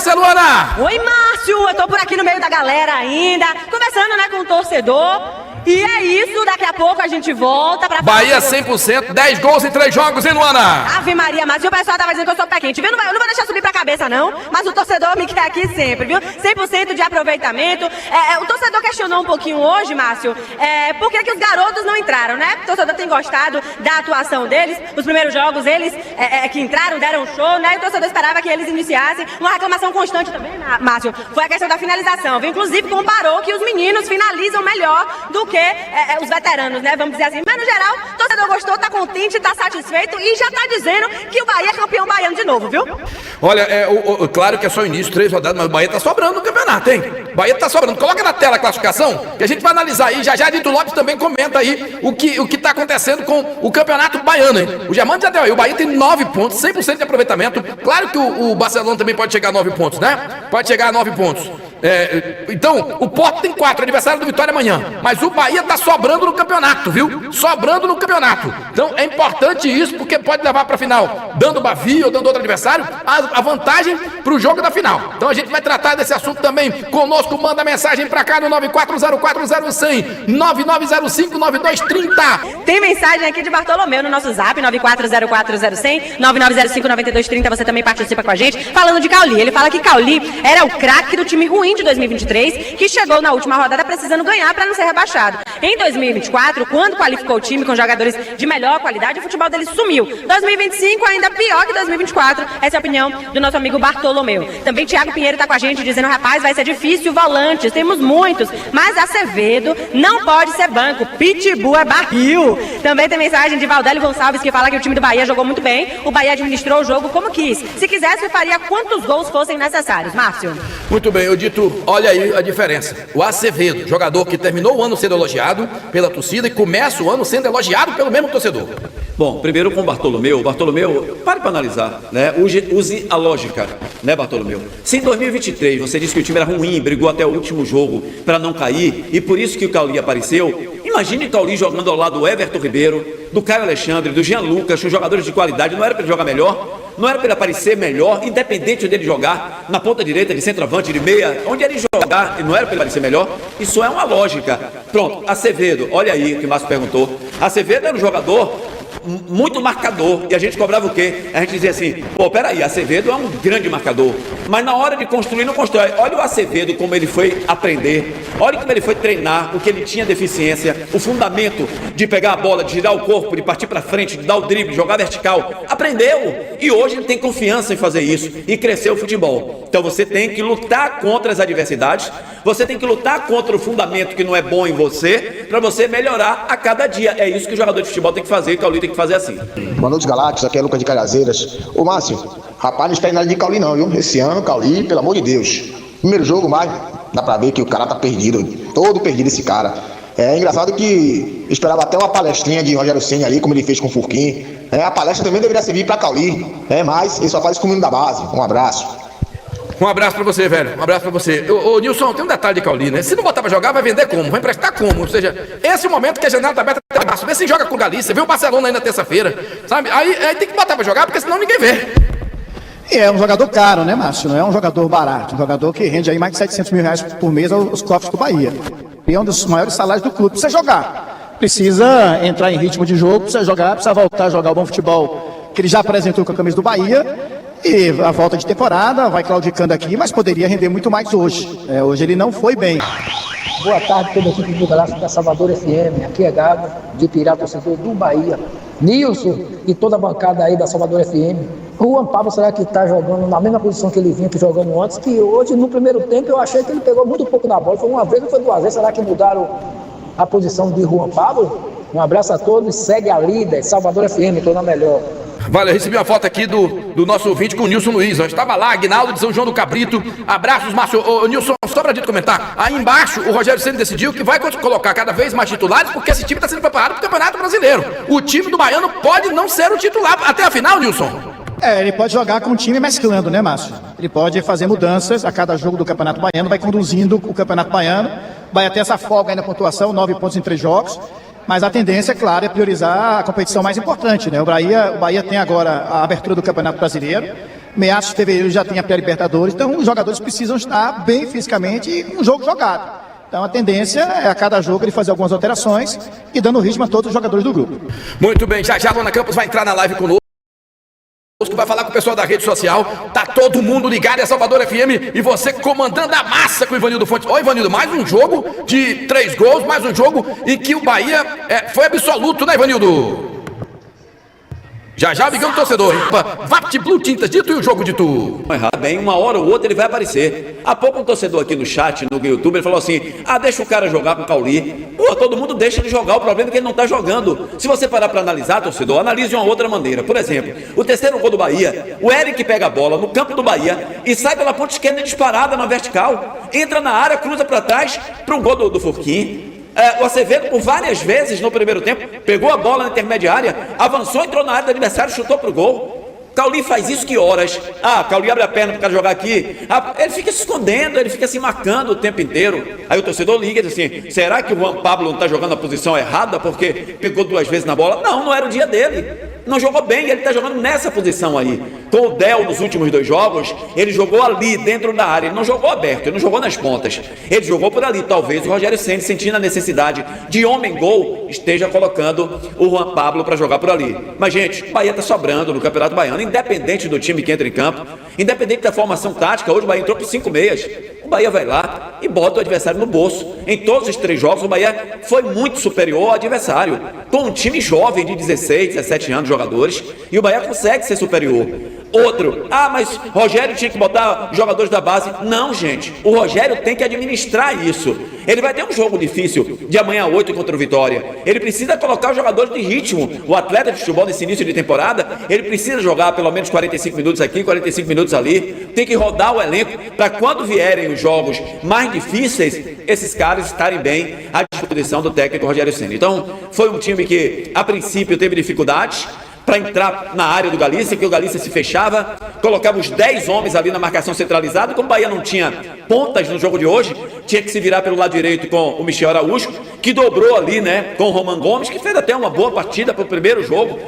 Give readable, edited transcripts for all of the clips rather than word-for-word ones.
você, Luana? Oi, Márcio, eu tô por aqui no meio da galera ainda, conversando, né, com o torcedor. E é isso, daqui a pouco a gente volta pra... Bahia 100%, 10 gols em 3 jogos, hein, Luana? Ave Maria, Márcio, o pessoal tava dizendo que eu sou pé quente, viu? Eu não vou deixar subir pra cabeça, não, mas o torcedor me quer aqui sempre, viu? 100% de aproveitamento. O torcedor questionou um pouquinho hoje, Márcio, por que os garotos não entraram, né? O torcedor tem gostado da atuação deles, os primeiros jogos, eles que entraram, deram show, né? E o torcedor esperava que eles iniciassem. Uma reclamação constante também, Márcio, foi a questão da finalização, viu? Inclusive comparou que os meninos finalizam melhor do que os veteranos, né? Vamos dizer assim. Mas no geral, o torcedor gostou, tá contente, tá satisfeito e já tá dizendo que o Bahia é campeão baiano de novo, viu? Olha, claro que é só o início, 3 rodadas, mas o Bahia tá sobrando no campeonato, hein? O Bahia tá sobrando. Coloca na tela a classificação, que a gente vai analisar aí. Já Dito Lopes também comenta aí o que tá acontecendo com o campeonato baiano, hein? O Germano já deu aí. O Bahia tem 9 pontos, 100% de aproveitamento. Claro que o Barcelona também pode chegar a 9 pontos, né? Pode chegar a 9 pontos. Então, o Porto tem 4, aniversário do Vitória amanhã. Mas o Bahia tá sobrando no campeonato, viu? Sobrando no campeonato. Então é importante isso, porque pode levar pra final, dando Bahia ou dando outro adversário, a vantagem pro jogo da final. Então a gente vai tratar desse assunto também conosco. Manda mensagem pra cá no 94040100, 99059230. Tem mensagem aqui de Bartolomeu no nosso zap, 94040100, 99059230. Você também participa com a gente, falando de Cauli. Ele fala que Cauli era o craque do time ruim de 2023, que chegou na última rodada precisando ganhar para não ser rebaixado. Em 2024, quando qualificou o time com jogadores de melhor qualidade, o futebol dele sumiu. 2025 ainda pior que 2024. Essa é a opinião do nosso amigo Bartolomeu. Também Thiago Pinheiro tá com a gente dizendo, rapaz, vai ser difícil volantes, temos muitos, mas Acevedo não pode ser banco, Pitbull é barril. Também tem mensagem de Valdélio Gonçalves que fala que o time do Bahia jogou muito bem, o Bahia administrou o jogo como quis. Se quisesse, faria quantos gols fossem necessários. Márcio. Muito bem, eu dito, olha aí a diferença. O Acevedo, jogador que terminou o ano sendo elogiado pela torcida e começa o ano sendo elogiado pelo mesmo torcedor. Bom, primeiro com o Bartolomeu, pare para analisar, né? Use a lógica, né, Bartolomeu? Se em 2023 você disse que o time era ruim, brigou até o último jogo para não cair, e por isso que o Cauli apareceu, imagine o Cauli jogando ao lado do Everton Ribeiro, do Caio Alexandre, do Jean Lucas, com jogadores de qualidade. Não era para ele jogar melhor? Não era para ele aparecer melhor, independente dele jogar na ponta direita, de centroavante, de meia, onde ele jogar, não era para ele aparecer melhor? Isso é uma lógica. Pronto, Acevedo, olha aí o que o Márcio perguntou. Acevedo era um jogador muito marcador, e a gente cobrava o quê? A gente dizia assim, pô, peraí, Acevedo é um grande marcador, mas na hora de construir, não constrói. Olha o Acevedo, como ele foi aprender, olha como ele foi treinar, o que ele tinha deficiência, o fundamento de pegar a bola, de girar o corpo, de partir para frente, de dar o drible, jogar vertical, aprendeu, e hoje ele tem confiança em fazer isso, e cresceu o futebol. Então você tem que lutar contra as adversidades, você tem que lutar contra o fundamento que não é bom em você, para você melhorar a cada dia. É isso que o jogador de futebol tem que fazer, e o Cauli tem que fazer assim. Boa noite, Galácticos, aqui é Lucas de Cajazeiras. Ô Márcio, rapaz, não espera nada de Cauli não, viu? Esse ano, Cauli, pelo amor de Deus. Primeiro jogo, mas dá pra ver que o cara tá perdido, todo perdido esse cara. É engraçado que eu esperava até uma palestrinha de Rogério Ceni ali, como ele fez com o Furquim. A palestra também deveria servir pra Cauli, mas ele só faz isso com o menino da base. Um abraço. Um abraço pra você, velho. Um abraço pra você. Ô, Nilson, tem um detalhe de Cauli, né? Se não botar pra jogar, vai vender como? Vai emprestar como? Ou seja, esse é o momento que a janela tá aberta até março. Vê se joga com o Galícia, vê o Barcelona aí na terça-feira, sabe? Aí tem que botar pra jogar, porque senão ninguém vê. É um jogador caro, né, Márcio? Não é um jogador barato. Um jogador que rende aí mais de 700 mil reais por mês aos cofres do Bahia. E é um dos maiores salários do clube. Precisa jogar. Precisa entrar em ritmo de jogo, precisa jogar, precisa voltar a jogar o bom futebol que ele já apresentou com a camisa do Bahia. E a volta de temporada vai claudicando aqui, mas poderia render muito mais hoje. Hoje ele não foi bem. Boa tarde, toda a equipe do Galáctico da Salvador FM. Aqui é Gago, de Pirá, torcedor do Bahia. Nilson e toda a bancada aí da Salvador FM. O Juan Pablo, será que está jogando na mesma posição que ele vinha jogando antes? Que hoje, no primeiro tempo, eu achei que ele pegou muito pouco na bola. Foi uma vez ou foi duas vezes? Será que mudaram a posição de Juan Pablo? Um abraço a todos. Segue a líder, Salvador FM, estou na melhor. Vale, eu recebi uma foto aqui do nosso ouvinte com o Nilson Luiz. Eu estava lá, Aguinaldo de São João do Cabrito. Abraços, Márcio. Ô, Nilson, só pra gente comentar. Aí embaixo, o Rogério Ceni decidiu que vai colocar cada vez mais titulares, porque esse time está sendo preparado para o Campeonato Brasileiro. O time do Baiano pode não ser o titular até a final, Nilson. Ele pode jogar com o time mesclando, né, Márcio? Ele pode fazer mudanças a cada jogo do Campeonato Baiano, vai conduzindo o Campeonato Baiano, vai ter essa folga aí na pontuação, 9 pontos em 3 jogos. Mas a tendência, é claro, é priorizar a competição mais importante, né? O Bahia tem agora a abertura do Campeonato Brasileiro, meados de fevereiro já tem a pré-Libertadores, então os jogadores precisam estar bem fisicamente e um jogo jogado. Então a tendência é a cada jogo ele fazer algumas alterações e dando ritmo a todos os jogadores do grupo. Muito bem, já a Luana Campos vai entrar na live conosco, vai falar com o pessoal da rede social. Tá todo mundo ligado, é Salvador FM e você comandando a massa com o Ivanildo Fontes. Ó, Ivanildo, mais um jogo de 3 gols, mais um jogo em que o Bahia foi absoluto, né, Ivanildo? Já, amigão do torcedor, Vapt Blue Tintas, dito e o jogo de tu. Bem, uma hora ou outra ele vai aparecer. Há pouco um torcedor aqui no chat, no YouTube, ele falou assim, deixa o cara jogar com o Cauli. Pô, todo mundo deixa ele jogar, o problema é que ele não tá jogando. Se você parar para analisar, torcedor, analise de uma outra maneira. Por exemplo, o terceiro gol do Bahia, o Eric pega a bola no campo do Bahia e sai pela ponta esquerda disparada na vertical, entra na área, cruza para trás para um gol do Furquim. O Acevedo, por várias vezes no primeiro tempo, pegou a bola na intermediária, avançou, entrou na área do adversário, chutou pro gol. Cauli faz isso que horas? Cauli abre a perna pro cara jogar aqui. Ele fica se escondendo, ele fica se marcando o tempo inteiro. Aí o torcedor liga e diz assim, será que o Juan Pablo não está jogando na posição errada porque pegou 2 vezes na bola? Não era o dia dele. Não jogou bem, ele está jogando nessa posição aí. Com o Del nos últimos 2 jogos, ele jogou ali dentro da área, ele não jogou aberto, ele não jogou nas pontas, ele jogou por ali. Talvez o Rogério Ceni, sentindo a necessidade de homem-gol, esteja colocando o Juan Pablo para jogar por ali. Mas, gente, o Bahia está sobrando no Campeonato Baiano, independente do time que entra em campo, independente da formação tática. Hoje o Bahia entrou por 5 meias. O Bahia vai lá e bota o adversário no bolso. Em todos os 3 jogos, o Bahia foi muito superior ao adversário, com um time jovem de 16, 17 anos, jogadores, e o Bahia consegue ser superior. Outro, mas Rogério tinha que botar jogadores da base. Não, gente, o Rogério tem que administrar isso. Ele vai ter um jogo difícil de amanhã 8 contra o Vitória. Ele precisa colocar os jogadores de ritmo. O atleta de futebol nesse início de temporada, ele precisa jogar pelo menos 45 minutos aqui, 45 minutos ali. Tem que rodar o elenco para quando vierem os jogos mais difíceis, esses caras estarem bem à disposição do técnico Rogério Ceni. Então, foi um time que, a princípio, teve dificuldades para entrar na área do Galícia, que o Galícia se fechava, colocava os 10 homens ali na marcação centralizada. Como o Bahia não tinha pontas no jogo de hoje, tinha que se virar pelo lado direito com o Michel Araújo, que dobrou ali, né, com o Roman Gomes, que fez até uma boa partida para o primeiro jogo,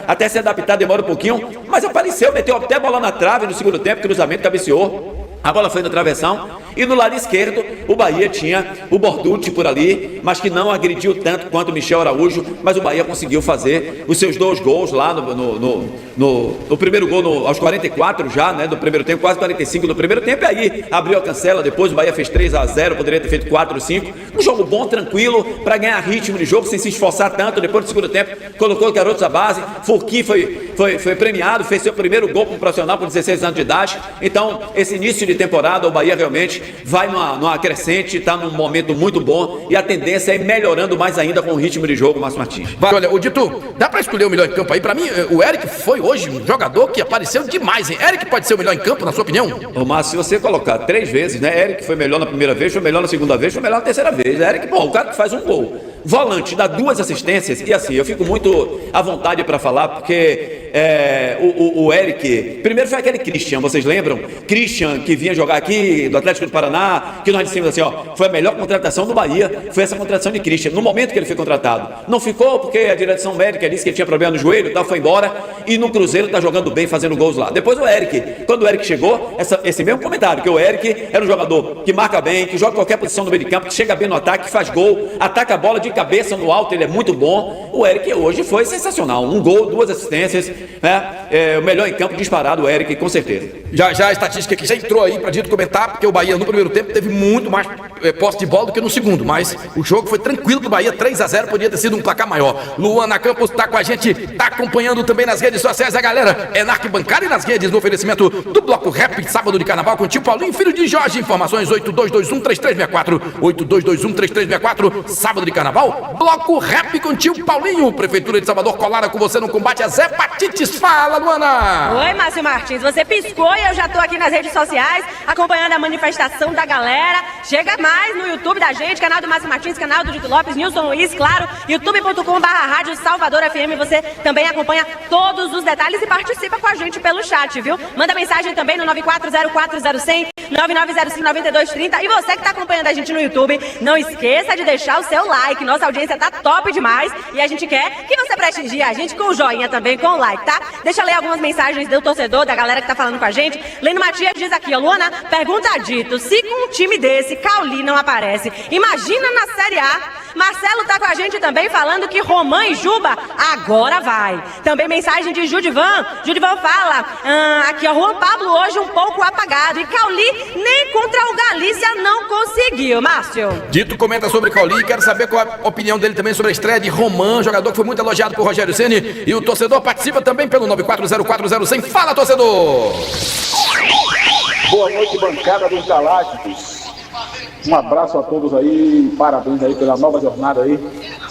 até se adaptar demora um pouquinho, mas apareceu, meteu até a bola na trave no segundo tempo, cruzamento, cabeceou. A bola foi no travessão e no lado esquerdo o Bahia tinha o Borducci por ali, mas que não agrediu tanto quanto o Michel Araújo, mas o Bahia conseguiu fazer os seus 2 gols lá no primeiro gol aos 44 já, né, do primeiro tempo, quase 45 do primeiro tempo, e aí abriu a cancela, depois o Bahia fez 3-0, poderia ter feito 4-5, um jogo bom, tranquilo, para ganhar ritmo de jogo, sem se esforçar tanto. Depois do segundo tempo, colocou os garotos à base, Furquim foi premiado, fez seu primeiro gol como profissional com 16 anos de idade. Então, esse início de temporada, o Bahia realmente vai numa crescente, está num momento muito bom, e a tendência é ir melhorando mais ainda com o ritmo de jogo, Márcio Martins. Olha, o Dito, dá para escolher o melhor em campo aí? Para mim, o Eric foi hoje um jogador que apareceu demais, hein? Eric pode ser o melhor em campo, na sua opinião? Ô, Márcio, se você colocar 3 vezes, né? Eric foi melhor na primeira vez, foi melhor na segunda vez, foi melhor na terceira vez. Eric, o cara que faz um gol. Volante, dá 2 assistências, e assim, eu fico muito à vontade para falar, porque o Eric, primeiro foi aquele Christian, vocês lembram? Christian, que vinha jogar aqui do Atlético do Paraná, que nós dissemos assim, foi a melhor contratação do Bahia, foi essa contratação de Christian, no momento que ele foi contratado. Não ficou porque a direção médica disse que ele tinha problema no joelho, foi embora, e no Cruzeiro está jogando bem, fazendo gols lá. Depois o Eric, quando o Eric chegou, esse mesmo comentário, que o Eric era um jogador que marca bem, que joga qualquer posição no meio de campo, que chega bem no ataque, que faz gol, ataca a bola de cabeça no alto, ele é muito bom. O Eric hoje foi sensacional, 1 gol, 2 assistências, o melhor em campo disparado, o Eric, com certeza. Já a estatística que já entrou aí pra Dito comentar, porque o Bahia no primeiro tempo teve muito mais posse de bola do que no segundo, mas o jogo foi tranquilo pro Bahia, 3-0, podia ter sido um placar maior. Luana Campos tá com a gente, tá acompanhando também nas redes sociais, a galera é na arquibancada e nas redes, no oferecimento do Bloco Rap, sábado de carnaval com o tio Paulinho, filho de Jorge. Informações 8221-3364, 8221-3364, sábado de carnaval, Bloco Rap com o tio Paulinho. Prefeitura de Salvador colada com você no combate às hepatites. Fala, Luana! Oi, Márcio Martins, você piscou e eu já tô aqui nas redes sociais acompanhando a manifestação da galera. Chega mais no YouTube da gente, canal do Márcio Martins, canal do Dito Lopes, Nilson Luiz, claro, youtube.com/rádio Salvador FM. Você também acompanha todos os detalhes e participa com a gente pelo chat, viu? Manda mensagem também no 94040100, 9905-9230. E você que tá acompanhando a gente no YouTube, não esqueça de deixar o seu like. Nossa audiência tá top demais e a gente quer que você prestigie a gente com o joinha também, com o like, tá? Deixa eu ler algumas mensagens do torcedor, da galera que tá falando com a gente. Leno Matias diz aqui, ó, Luana, pergunta a Dito, se com um time desse, Cauli não aparece, imagina na Série A. Marcelo tá com a gente também falando que Romã e Juba agora vai. Também mensagem de Judivan. Judivan fala, aqui ó, Juan Pablo hoje um pouco apagado e Cauli nem contra o Galícia não conseguiu, Márcio. Dito comenta sobre Cauli, quero saber qual a opinião dele também sobre a estreia de Romã, jogador que foi muito elogiado por Rogério Ceni, e o torcedor participa também pelo 94040100. Fala, torcedor! Boa noite, bancada dos Galácticos. Um abraço a todos aí, parabéns aí pela nova jornada aí,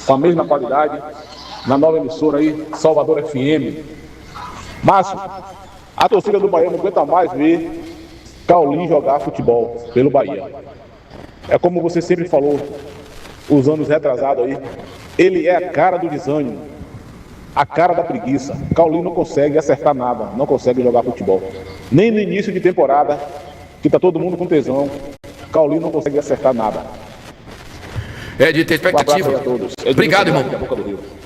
com a mesma qualidade, na nova emissora aí, Salvador FM. Márcio, a torcida do Bahia não aguenta mais ver Cauli jogar futebol pelo Bahia. É como você sempre falou, os anos retrasados aí, ele é a cara do desânimo, a cara da preguiça. Cauli não consegue acertar nada, não consegue jogar futebol. Nem no início de temporada, que tá todo mundo com tesão, Cauli não consegue acertar nada. É de ter expectativa. A todos. Obrigado, irmão.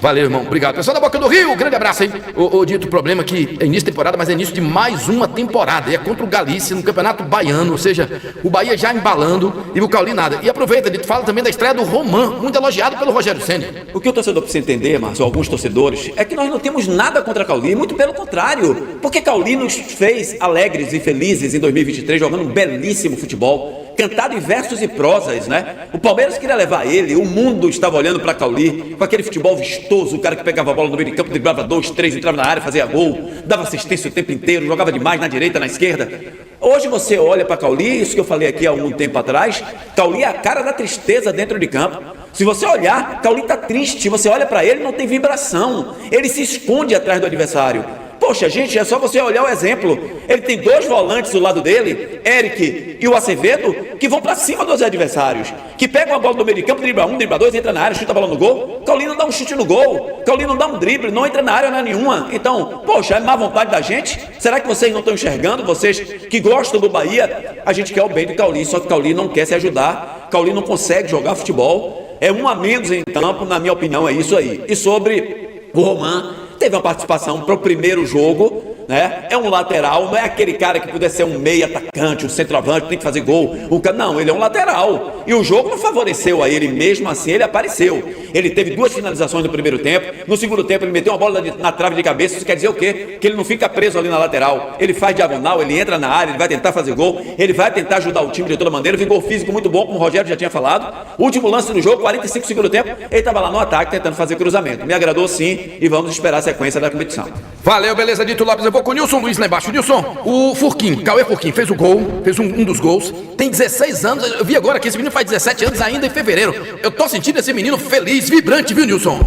Valeu, irmão. Obrigado. Pessoal da Boca do Rio, grande abraço, hein? O Dito, problema que é início de temporada, mas é início de mais uma temporada. E é contra o Galícia no Campeonato Baiano, ou seja, o Bahia já embalando e o Cauli nada. E aproveita, Dito, fala também da estreia do Romã, muito elogiado pelo Rogério Ceni. O que o torcedor precisa entender, Márcio, alguns torcedores, é que nós não temos nada contra Cauli, muito pelo contrário. Porque Cauli nos fez alegres e felizes em 2023, jogando um belíssimo futebol. Cantado em versos e prosas, né? O Palmeiras queria levar ele, o mundo estava olhando para Cauli, com aquele futebol vistoso, o cara que pegava a bola no meio de campo, driblava 2, 3, entrava na área, fazia gol, dava assistência o tempo inteiro, jogava demais na direita, na esquerda. Hoje você olha para Cauli, isso que eu falei aqui há algum tempo atrás, Cauli é a cara da tristeza dentro de campo. Se você olhar, Cauli está triste, você olha para ele, não tem vibração, ele se esconde atrás do adversário. Poxa, gente, é só você olhar o exemplo. Ele tem 2 volantes do lado dele, Eric e o Acevedo, que vão para cima dos adversários, que pegam a bola do meio de campo, dribla 1, dribla 2, entra na área, chuta a bola no gol. Cauli não dá um chute no gol, Cauli não dá um drible, não entra na área nenhuma. Então, poxa, é má vontade da gente? Será que vocês não estão enxergando? Vocês que gostam do Bahia, a gente quer o bem do Cauli, só que Cauli não quer se ajudar, Cauli não consegue jogar futebol, é um a menos em campo, na minha opinião é isso aí. E sobre o Romã, teve uma participação para o primeiro jogo, né? É um lateral, não é aquele cara que pudesse ser um meio atacante, um centroavante, tem que fazer gol. Não, ele é um lateral. E o jogo não favoreceu a ele, mesmo assim ele apareceu. Ele teve 2 finalizações no primeiro tempo, no segundo tempo ele meteu uma bola na trave de cabeça. Isso quer dizer o quê? Que ele não fica preso ali na lateral. Ele faz diagonal, ele entra na área, ele vai tentar fazer gol, ele vai tentar ajudar o time de toda maneira. Vingou físico muito bom, como o Rogério já tinha falado. Último lance do jogo, 45 segundo tempo, ele estava lá no ataque tentando fazer cruzamento. Me agradou sim e vamos esperar a sequência da competição. Valeu, beleza, Dito Lopes. Eu vou com o Nilson Luiz lá embaixo. Nilson, o Furquim, Cauê Furquim, fez o gol, fez um dos gols, tem 16 anos. Eu vi agora que esse menino faz 17 anos ainda em fevereiro. Eu tô sentindo esse menino feliz, vibrante, viu, Nilson?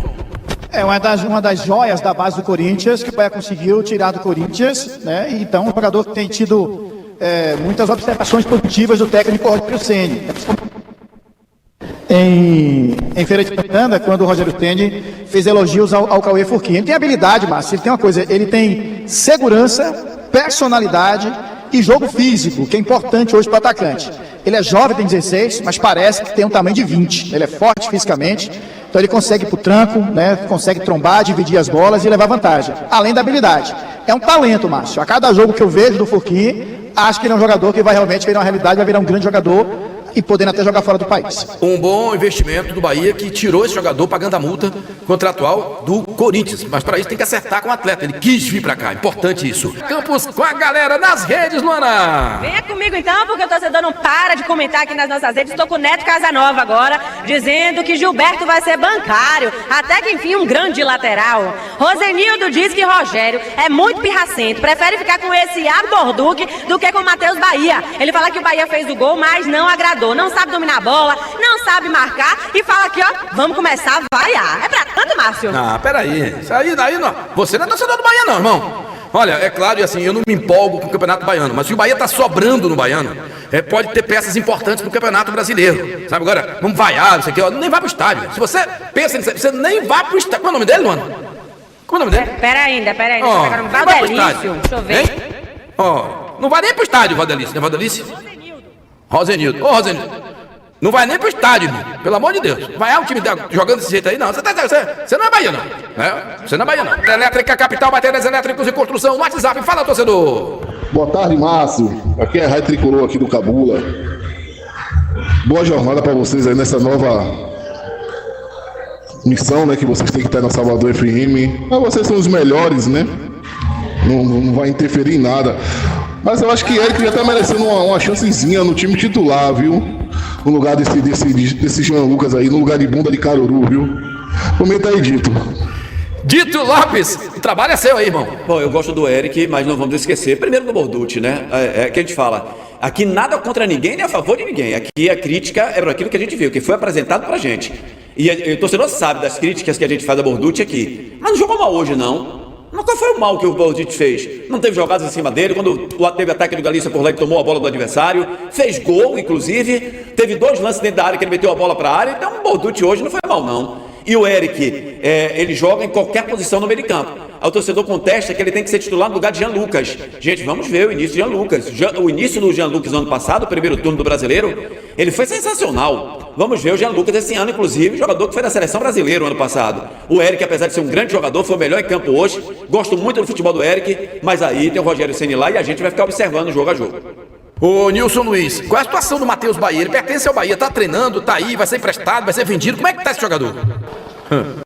É uma das joias da base do Corinthians, que o Bahia conseguiu tirar do Corinthians, né? Então, um jogador que tem tido muitas observações positivas do técnico Rogério Ceni. Em Feira de Santana, quando o Rogério Ceni fez elogios ao Cauê Furquim. Ele tem habilidade, Márcio, ele tem uma coisa, ele tem segurança, personalidade e jogo físico, que é importante hoje para o atacante. Ele é jovem, tem 16, mas parece que tem um tamanho de 20. Ele é forte fisicamente, então ele consegue ir para o tranco, né, consegue trombar, dividir as bolas e levar vantagem, além da habilidade. É um talento, Márcio. A cada jogo que eu vejo do Furquim, acho que ele é um jogador que vai realmente virar uma realidade, vai virar um grande jogador e podendo até jogar fora do país. Um bom investimento do Bahia, que tirou esse jogador pagando a multa contratual do Corinthians. Mas para isso tem que acertar com o atleta. Ele quis vir para cá, importante isso. Campos com a galera nas redes, Luana. Venha comigo então, porque o torcedor não para de comentar aqui nas nossas redes. Estou com o Neto Casanova agora, dizendo que Gilberto vai ser bancário. Até que enfim, um grande lateral. Rosenildo diz que Rogério é muito pirracento, prefere ficar com esse Iago Borduque do que com o Matheus Bahia. Ele fala que o Bahia fez o gol, mas não agradou. Não sabe dominar a bola, não sabe marcar e fala aqui, ó, vamos começar a vaiar. É pra tanto, Márcio? Ah, peraí. Isso aí daí não. Você não é torcedor do Bahia, não, irmão. Olha, é claro, e assim, eu não me empolgo com o Campeonato Baiano, mas se o Bahia tá sobrando no Baiano, pode ter peças importantes pro Campeonato Brasileiro. Sabe agora? Vamos vaiar, não sei o que, ó, nem vai pro estádio. Se você pensa nisso, você nem vai pro estádio. Qual é o nome dele, Luana? Qual é o nome dele? Pera ainda. Deixa eu pegar no Valdelício. Deixa eu ver. Ó, não vai nem pro estádio, Valdelício, né, Valdelício? Rosenildo. Ô, Rosenildo, não vai nem pro estádio, irmão. Pelo amor de Deus. Vai um time jogando desse jeito aí, não. Você não é Bahia, não. Você não é Bahia, não. Elétrica Capital, baterias elétricos e construção no WhatsApp. Fala, torcedor. Boa tarde, Márcio. Aqui é a Rádio Tricolor aqui do Cabula. Boa jornada para vocês aí nessa nova missão, né, que vocês têm que estar na Salvador FM. Mas vocês são os melhores, né? Não vai interferir em nada. Mas eu acho que Eric já tá merecendo uma chancezinha no time titular, viu? No lugar desse Jean Lucas aí, no lugar de bunda de Caruru, viu? Comenta aí, Dito. Dito Lopes, o trabalho é seu aí, irmão. Bom, eu gosto do Eric, mas não vamos esquecer. Primeiro do Borducci, né? É que a gente fala. Aqui nada contra ninguém, nem a favor de ninguém. Aqui a crítica é por aquilo que a gente viu, que foi apresentado pra gente. E o torcedor sabe das críticas que a gente faz a Borducci aqui. Mas não jogou mal hoje, não. Qual foi o mal que o Borducci fez? Não teve jogadas em cima dele, quando teve ataque do Galícia por lá e tomou a bola do adversário, fez gol, inclusive, teve 2 lances dentro da área que ele meteu a bola para a área, então o Borducci hoje não foi mal, não. E o Eric, ele joga em qualquer posição no meio de campo. O torcedor contesta que ele tem que ser titular no lugar de Jean Lucas. Gente, vamos ver o início de Jean Lucas. O início do Jean Lucas no ano passado, o primeiro turno do Brasileiro, ele foi sensacional. Vamos ver o Jean Lucas esse ano, inclusive, jogador que foi da Seleção Brasileira no ano passado. O Eric, apesar de ser um grande jogador, foi o melhor em campo hoje. Gosto muito do futebol do Eric, mas aí tem o Rogério Ceni lá e a gente vai ficar observando jogo a jogo. Ô, Nilson Luiz, qual é a situação do Matheus Bahia? Ele pertence ao Bahia, tá treinando, tá aí, vai ser emprestado, vai ser vendido. Como é que tá esse jogador?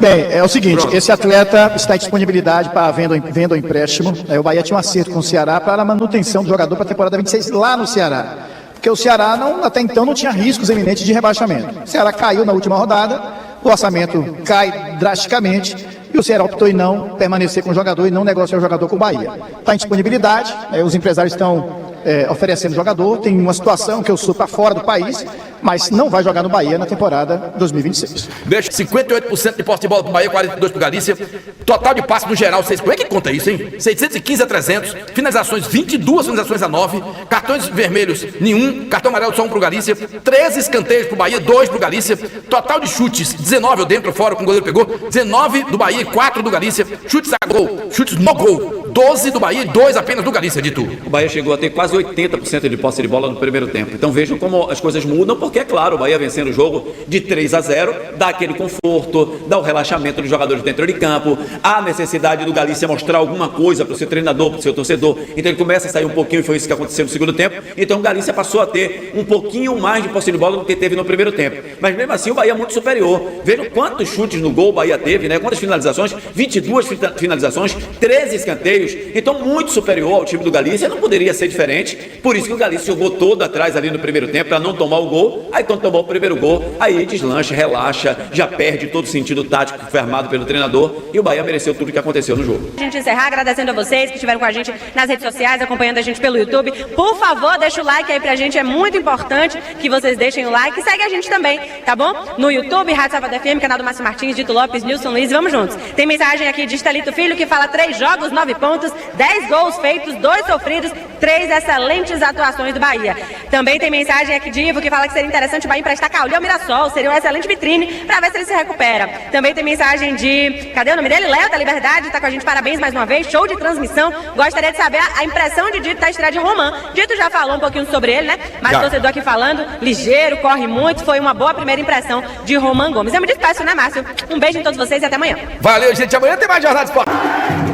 Bem, é o seguinte, esse atleta está em disponibilidade para venda ou empréstimo. O Bahia tinha um acerto com o Ceará para a manutenção do jogador para a temporada 26 lá no Ceará. Porque o Ceará até então não tinha riscos eminentes de rebaixamento. O Ceará caiu na última rodada, o orçamento cai drasticamente e o Ceará optou em não permanecer com o jogador e não negociar o jogador com o Bahia. Está em disponibilidade, os empresários estão oferecendo jogador, tem uma situação que eu sou para fora do país, mas não vai jogar no Bahia na temporada 2026. Deixa 58% de posse de bola pro Bahia, 42% pro Galícia. Total de passe no geral, como é que conta isso, hein? 615 a 300, finalizações 22 finalizações a 9, cartões vermelhos nenhum, cartão amarelo só 1 pro Galícia, 13 escanteios pro Bahia, 2 pro Galícia, total de chutes, 19 dentro, fora, com o goleiro pegou, 19 do Bahia e 4 do Galícia, chutes a gol, chutes no gol, 12 do Bahia e 2 apenas do Galícia, de tudo. O Bahia chegou a ter quase 80% de posse de bola no primeiro tempo. Então vejam como as coisas mudam, porque é claro, o Bahia vencendo o jogo de 3-0, dá aquele conforto, dá o relaxamento dos jogadores dentro de campo, há necessidade do Galícia mostrar alguma coisa para o seu treinador, para o seu torcedor, então ele começa a sair um pouquinho, e foi isso que aconteceu no segundo tempo, então o Galícia passou a ter um pouquinho mais de posse de bola do que teve no primeiro tempo, mas mesmo assim o Bahia é muito superior. Vejam quantos chutes no gol o Bahia teve, né? Quantas finalizações, 22 finalizações, 13 escanteios, então muito superior ao time do Galícia, não poderia ser diferente, por isso que o Galícia jogou todo atrás ali no primeiro tempo para não tomar o gol, aí quando tomou o primeiro gol, aí deslancha, relaxa, já perde todo o sentido tático que foi armado pelo treinador e o Bahia mereceu tudo o que aconteceu no jogo. A gente encerrar agradecendo a vocês que estiveram com a gente nas redes sociais, acompanhando a gente pelo YouTube. Por favor, deixa o like aí pra gente, é muito importante que vocês deixem o like e segue a gente também, tá bom? No YouTube, Rádio Salvador FM, canal do Márcio Martins, Dito Lopes, Nilson Luiz, vamos juntos. Tem mensagem aqui de Estelito Filho que fala 3 jogos, 9 pontos, 10 gols feitos, 2 sofridos, 3 excelentes atuações do Bahia. Também tem mensagem aqui de Ivo que fala que seria interessante o Bahia emprestar Cauli ao Mirassol, seria uma excelente vitrine para ver se ele se recupera. Também tem mensagem de, cadê o nome dele? Léo da Liberdade, tá com a gente, parabéns mais uma vez, show de transmissão. Gostaria de saber a impressão de Dito da estreia de Roman. Dito já falou um pouquinho sobre ele, né? Mas o torcedor aqui falando, ligeiro, corre muito, foi uma boa primeira impressão de Roman Gomes. Eu me despeço, né, Márcio? Um beijo em todos vocês e até amanhã. Valeu, gente, amanhã tem mais Jornada de Esporte.